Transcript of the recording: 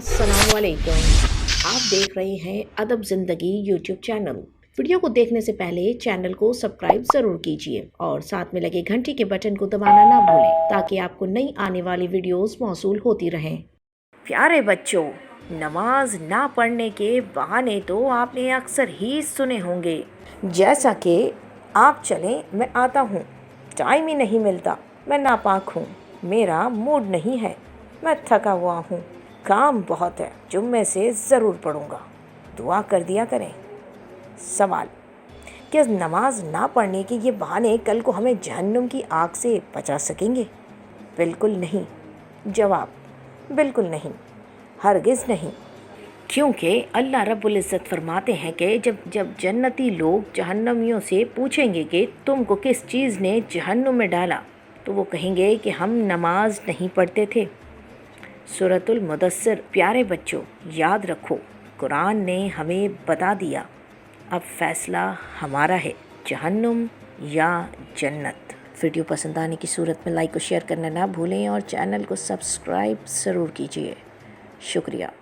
अस्सलाम वालेकुम। आप देख रहे हैं अदब ज़िंदगी यूट्यूब चैनल। वीडियो को देखने से पहले चैनल को सब्सक्राइब ज़रूर कीजिए और साथ में लगे घंटी के बटन को दबाना ना भूलें ताकि आपको नई आने वाली वीडियोस मौसूल होती रहें। प्यारे बच्चों, नमाज ना पढ़ने के बहाने तो आपने अक्सर ही सुने होंगे, जैसा कि आप चलें मैं आता हूँ, टाइम ही नहीं मिलता, मैं नापाक हूँ, मेरा मूड नहीं है, मैं थका हुआ हूँ, काम बहुत है, जुम्मे से ज़रूर पढ़ूँगा, दुआ कर दिया करें। सवाल: क्या नमाज ना पढ़ने के ये बहाने कल को हमें जहन्नुम की आग से बचा सकेंगे? बिल्कुल नहीं। जवाब: बिल्कुल नहीं, हरगिज़ नहीं। क्योंकि अल्लाह रब्बुल इज़्ज़त फरमाते हैं कि जब जन्नती लोग जहन्नमियों से पूछेंगे कि तुमको किस चीज़ ने जहन्नुम में डाला, तो वो कहेंगे कि हम नमाज नहीं पढ़ते थे। सूरतुल मुदस्सिर। प्यारे बच्चों, याद रखो, कुरान ने हमें बता दिया, अब फ़ैसला हमारा है, जहन्नुम या जन्नत। वीडियो पसंद आने की सूरत में लाइक और शेयर करना ना भूलें और चैनल को सब्सक्राइब ज़रूर कीजिए। शुक्रिया।